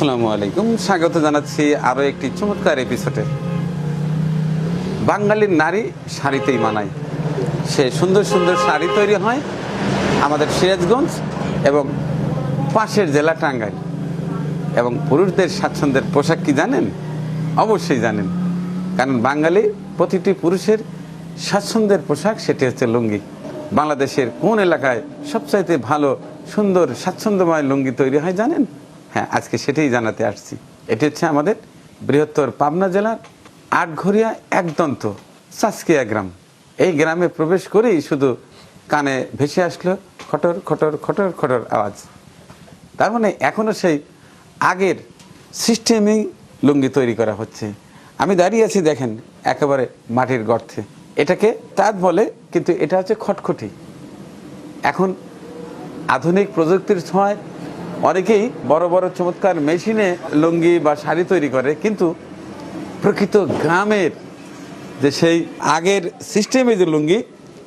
আসসালামু আলাইকুম, স্বাগত জানাচ্ছি আরও একটি চমৎকার এপিসোডে। বাঙালির নারী শাড়িতেই মানায়, সে সুন্দর সুন্দর শাড়ি তৈরি হয় আমাদের সিরাজগঞ্জ এবং পাশের জেলা টাঙ্গাইল। এবং পুরুষদের স্বাচ্ছন্দ্যের পোশাক কি জানেন? অবশ্যই জানেন, কারণ বাঙালি প্রতিটি পুরুষের স্বাচ্ছন্দ্যের পোশাক সেটি হচ্ছে লুঙ্গি। বাংলাদেশের কোন এলাকায় সবচাইতে ভালো সুন্দর স্বাচ্ছন্দ্যময় লুঙ্গি তৈরি হয় জানেন? হ্যাঁ, আজকে সেটাই জানাতে আসছি। এটি হচ্ছে আমাদের বৃহত্তর পাবনা জেলার আটঘরিয়া একদন্ত চাষকিয়া গ্রাম। এই গ্রামে প্রবেশ করেই শুধু কানে ভেসে আসলো খটর খটর খটর খটর আওয়াজ। তার মানে এখনও সেই আগের সিস্টেমেই লুঙ্গি তৈরি করা হচ্ছে। আমি দাঁড়িয়ে আছি, দেখেন, একেবারে মাটির গর্তে। এটাকে তাঁত বলে, কিন্তু এটা হচ্ছে খটখটি। এখন আধুনিক প্রযুক্তির ছোঁয়ায় অনেকেই বড় বড় চমৎকার মেশিনে লুঙ্গি বা শাড়ি তৈরি করে, কিন্তু প্রকৃত গ্রামের যে সেই আগের সিস্টেমে যে লুঙ্গি,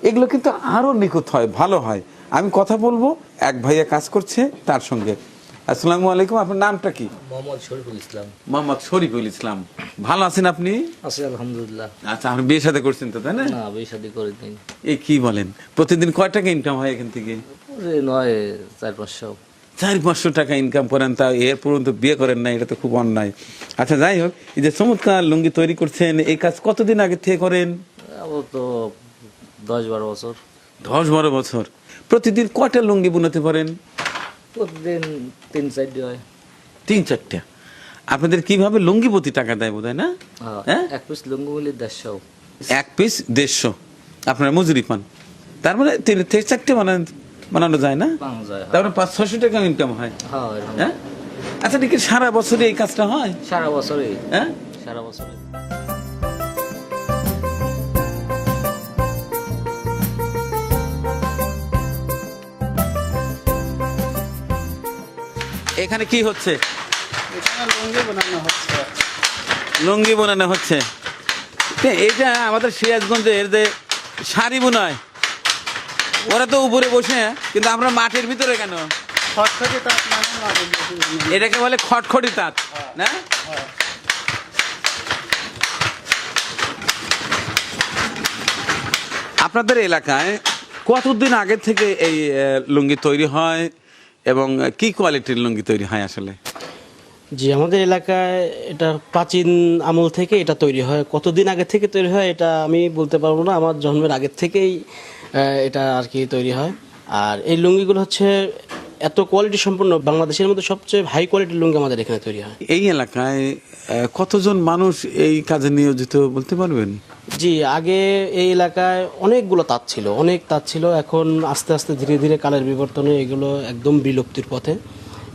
এগুলো কিন্তু আরও নিখুঁত হয়, ভালো হয়। আমি কথা বলবো, এক ভাইয়া কাজ করছে তার সঙ্গে। আসসালামু আলাইকুম, আপনার নামটা কি? মোহাম্মদ শরীফুল ইসলাম। মোহাম্মদ শরীফুল ইসলাম, ভালো আছেন আপনি? আছি আলহামদুলিল্লাহ। আচ্ছা, আপনি বিয়ে শাদী করছেন তো, তাই না? না, বিয়ে শাদী করিনি। এই কি বলেন, প্রতিদিন কয় টাকা ইনকাম হয় এখান থেকে? ওই নয় 400-500। 400-500 টাকা ইনকাম করেন, তা এর পর্যন্ত বিয়ে করেন না, এটা তো খুব অন্যায়। আচ্ছা, যাই হোক, এই যে চমৎকার লুঙ্গি তৈরি করছেন, এই কাজ কতদিন আগে থেকে করেন? ও তো 10-12 বছর। 10-12 বছর। প্রতিদিন কয়টা লুঙ্গি বুনতে পারেন? প্রতিদিন 3-4 হয়। 3-4টা। আপনাদের কিভাবে লুঙ্গি প্রতি টাকা দেয় বোধ হয় না? হ্যাঁ, এক পিস লুঙ্গি বলি 150। এক পিস 150 আপনারা মজুরি পান। তার মানে 3 থেকে 4টে বানানো যায় না? তারপরে 500-600 টাকা ইনকাম হয়। হ্যাঁ, আচ্ছা, ঠিক সারা বছরে এই কাজটা হয়? সারা বছরে। হ্যাঁ, সারা বছরে। এখানে কি হচ্ছে? লুঙ্গি বোনানো হচ্ছে। এটা আমাদের সিরাজগঞ্জের যে শাড়ি বোনায়, ওরা তো উপরে বসে, কিন্তু আমরা মাটির ভিতরে কেন? এটাকে বলে খটখটি তাঁত, না? আপনাদের এলাকায় কতদিন আগে থেকে এই লুঙ্গি তৈরি হয় এবং কি কোয়ালিটির লুঙ্গি তৈরি হয় আসলে? জি, আমাদের এলাকায় এটা প্রাচীন আমল থেকে এটা তৈরি হয়। কতদিন আগে থেকে তৈরি হয় এটা আমি বলতে পারবো না, আমার জন্মের আগের থেকেই এটা আর কি তৈরি হয়। আর এই লুঙ্গিগুলো হচ্ছে এত কোয়ালিটি সম্পন্ন, বাংলাদেশের মধ্যে সবচেয়ে হাই কোয়ালিটির লুঙ্গি আমাদের এখানে তৈরি হয়। এই এলাকায় কতজন মানুষ এই কাজে নিয়োজিত বলতে পারবেন? জি, আগে এই এলাকায় অনেকগুলো তাঁত ছিল, অনেক তাঁত ছিল। এখন আস্তে আস্তে ধীরে ধীরে কালের বিবর্তনে এগুলো একদম বিলুপ্তির পথে।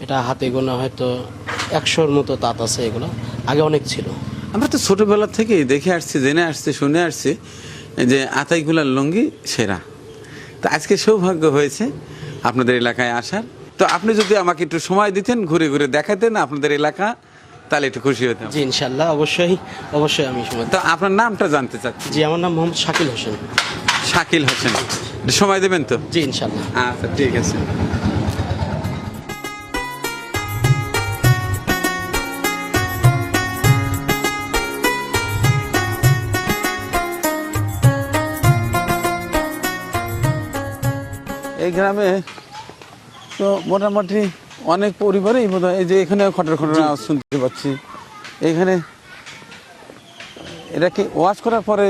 এটা হাতে গোনা হয়তো 100-র মতো তাঁত আছে। এগুলো আগে অনেক ছিল। আমরা তো ছোটবেলা থেকেই দেখে আসছি, জেনে আসছি, শুনে আসছি যে আতাইকুলার লুঙ্গি সেরা। তো আজকে সৌভাগ্য হয়েছে আপনাদের এলাকায় আসার। তো আপনি যদি আমাকে একটু সময় দিতেন, ঘুরে ঘুরে দেখাতেন আপনাদের এলাকা, তাহলে একটু খুশি হতাম। জি, ইনশাল্লাহ, অবশ্যই অবশ্যই আমি সময়। তো আপনার নামটা জানতে চাচ্ছি। জি, আমার নাম মোহাম্মদ শাকিল হোসেন। শাকিল হোসেন, সময় দেবেন তো? জি, ইনশাল্লাহ। আচ্ছা, ঠিক আছে। এই গ্রামে তো মোটামুটি অনেক পরিবারেই বোধ হয়, এই যে এখানে খটর খটর আওয়াজ শুনতে পাচ্ছি। এখানে এটা কি ওয়াশ করার পরে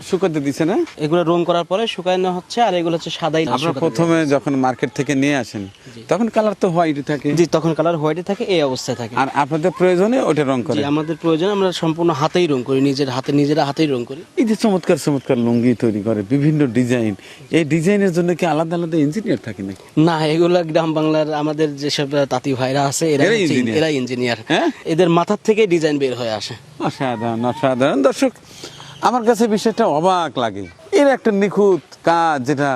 শুকাতে দিছে না? এগুলো রং করার পরে শুকানো হচ্ছে, আর এগুলো হচ্ছে সাদাই। আপনারা প্রথমে যখন মার্কেট থেকে নিয়ে আসেন তখন কালার তো হোয়াইট থাকে? জি, তখন কালার হোয়াইটে থাকে, এই অবস্থায় থাকে। আর আপনাদের প্রয়োজনে ওটা রং করে? জি, আমাদের প্রয়োজন আমরা সম্পূর্ণ হাতেই রং করি, নিজেরা হাতেই রং করি। এই যে চমৎকার চমৎকার লুঙ্গি তৈরি করে, বিভিন্ন ডিজাইন, এই ডিজাইনের জন্য কি আলাদা আলাদা ইঞ্জিনিয়ার থাকে নাকি? না, এগুলা গ্রাম বাংলার আমাদের যেসব তাঁতি ভাইরা আছে এরা ইঞ্জিনিয়ার। হ্যাঁ, এদের মাথার থেকে ডিজাইন বের হয়ে আসে। অসাধারণ অসাধারণ। দর্শক, আমার কাছে বিষয়টা অবাক লাগে, এর একটা নিখুঁত কাজ যেটা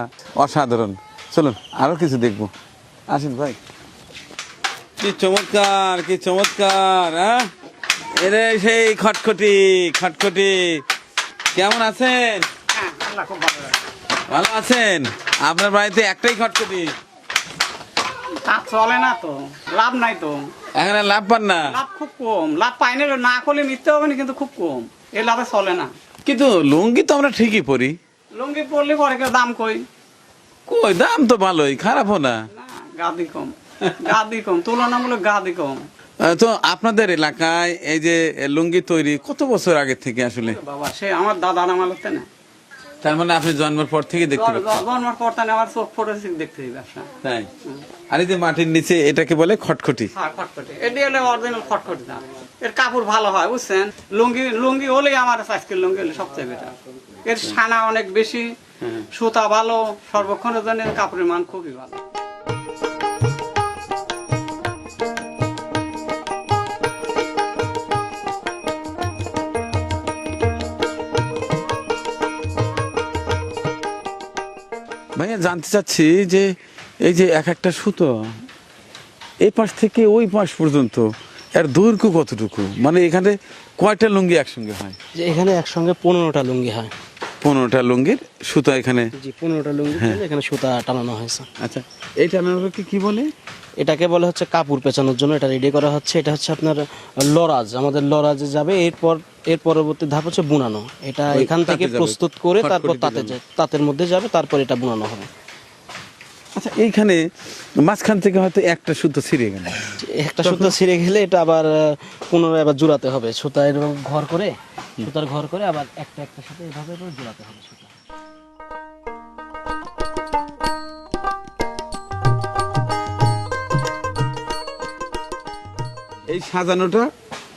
অসাধারণ। চলুন আরো কিছু দেখবো, আসেন ভাই। কি চমৎকার, কি চমৎকার! হ্যাঁ, এরে সেই খটখটি খটখটি। কেমন আছেন? ভালো আছেন? আপনার বাড়িতে একটাই খটখটি? তা চলে না তো, লাভ নাই তো। এখানে লাভ পান না, লাভ খুব কম, লাভ পাই না, না করলে মিথ্যে হবে না, কিন্তু খুব কম, এর লাভে চলে না। কিন্তু লুঙ্গি তো আমরা ঠিকই পরি। লুঙ্গি পরলে পরে কেউ দাম কই? কই দাম তো ভালোই, খারাপও না। না, গাদি কম, গাদি কম, তুলনামূলক গাদি কম। তো আপনাদের এলাকায় এই যে লুঙ্গি তৈরি কত বছর আগে থেকে আসলে? বাবা, সে আমার দাদার আমার হচ্ছে না, তার মানে আপনি জন্মের পর থেকে দেখতে পাচ্ছেন? জন্মের পর তানে আমার চোখ পড়েছে দেখতে এই ব্যবসা। তাই? আর এই যে মাটির নিচে এটাকে বলে খটখটি। হ্যাঁ, খটখটি, এটি হলে অরিজিনাল খটখটি দাম। এর কাপড় ভালো হয়, বুঝছেন? লুঙ্গি লুঙ্গি হলেই আমার আজকের লুঙ্গি হলে সবচেয়ে বেটার। এর ছানা অনেক বেশি, সুতা ভালো, সর্বক্ষণের জন্য এর কাপড়ের মান খুবই ভালো। ভাইয়া জানতে চাচ্ছি যে এই যে এক একটা সুতো এই পাশ থেকে ওই পাশ পর্যন্ত এর দৈর্ঘ্য কতটুকু, মানে এখানে কয়টা লুঙ্গি একসঙ্গে হয়? যে এখানে একসঙ্গে 15টা লুঙ্গি হয়। 15টা লুঙ্গির সুতো এখানে? জি, 15টা লুঙ্গি এখানে সুতা টানানো হয়েছে। আচ্ছা, এই টানানোকে কি বলে? এটাকে বলে হচ্ছে কাপড় পেঁচানোর জন্য এটা রেডি করা হচ্ছে। এটা হচ্ছে আপনার লরাজ, আমাদের লরাজে যাবে, এর পরবর্তী ধাপ হচ্ছে বুনানো। এটা ওই এখান থেকে তাঁতে যাবে, প্রস্তুত করে তারপর খটখটিতে যাবে। তাঁতের মধ্যে যাবে, তারপর এটা বুনানো হবে। আচ্ছা, এইখানে মাঝখান থেকে হয়তো একটা সুতো ছিঁড়ে গেল, একটা সুতা ছিঁড়ে গেলে এটা আবার পুনরায় আবার জোড়াতে হবে। সুতা এরকম ঘর করে, সুতার ঘর করে আবার একটা সাথে এভাবে করে জোড়াতে হবে সুতা। এই সাজানোটা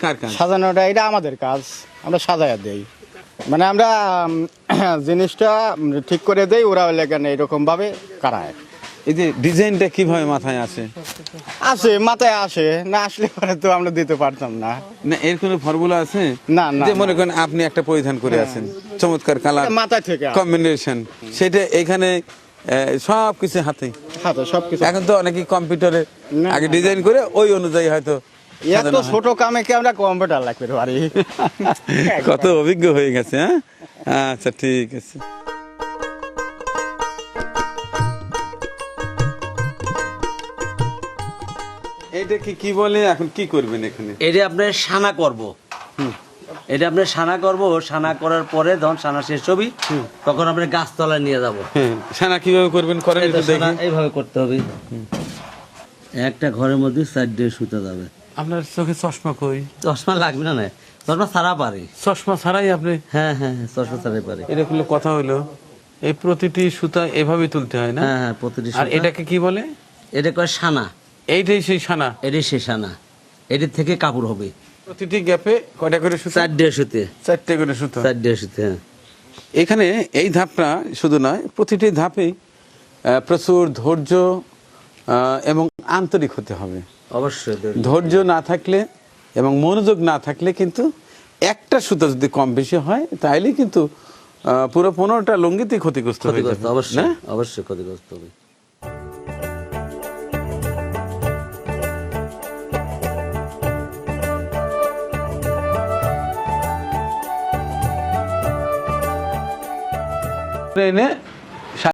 কার কাজ? সাজানোটা এটা আমাদের কাজ, আমরা সাজাইয়া দেই, মানে আমরা জিনিসটা ঠিক করে দেই, ওরা হলে কেন এরকম ভাবে কারায়। এই যে ডিজাইনটা কিভাবে মাথায় আসে? আসে, মাথায় আসে, না আসলে পরে তো আমরা দিতে পারতাম না। না, এর কোনো ফর্মুলা আছে? না, না, যে মনে করেন আপনি একটা পরিধান করে আছেন, চমৎকার কালার মাথায় থেকে আসে। কম্বিনেশন, সেটা এখানে সব কিছু হাতে। হাতে সবকিছু। এখন তো অনেকেই কম্পিউটারে না, আগে ডিজাইন করে ওই অনুযায়ী হয়তো এত সাজানো হয়। ছোট কামে কি আমরা কম্পিউটার লাগবে পারি? কত অভিজ্ঞ হয়ে গেছে। হ্যাঁ, আচ্ছা, ঠিক আছে। এইটা কি বলে, এখন কি করবেন এখানে? এটা আপনার সানা করব, এটা আপনার সানা করব, সানা করার পরে যখন সানা শেষ হবে তখন আপনার গাছতলায় নিয়ে যাব। হ্যাঁ, সানা কিভাবে করবেন করেন এটা একটু সানা দেখি। এইভাবে করতে হবে। একটা ঘরের মধ্যে 4 দিয়ে সুতা যাবে। আপনার চোখে চশমা কই? চশমা লাগবে না, চশমা ছাড়া পারে। চশমা ছাড়াই আপনি? হ্যাঁ হ্যাঁ, চশমা ছাড়াই পারে। এটা হলো কথা হলো, এই প্রতিটি সুতা এভাবে তুলতে হয় না? হ্যাঁ হ্যাঁ, প্রতিটি আর সুতা। এটাকে কি বলে? এটা কয় সানা, এইটাই সেই সানা? এটাই সে সানা, এটির থেকে কাপড় হবে। প্রতিটি গ্যাপে কয়টা করে সুতা? 4 দিয়ে সুতে, 4টে করে সুতা। 4 দিয়ে সুতে। হ্যাঁ, এখানে এই ধাপটা শুধু নয়, প্রতিটি ধাপেই প্রচুর ধৈর্য এবং আন্তরিক হতে হবে। অবশ্যই। ধৈর্য না থাকলে এবং মনোযোগ না থাকলে কিন্তু একটা সুতা যদি কম বেশি হয় তাহলে কিন্তু পুরো 15টা লুঙ্গিতেই ক্ষতিগ্রস্ত হয়ে ক্ষতিগ্রস্ত, যাবে, অবশ্যই না? অবশ্যই ক্ষতিগ্রস্ত হবে। এনে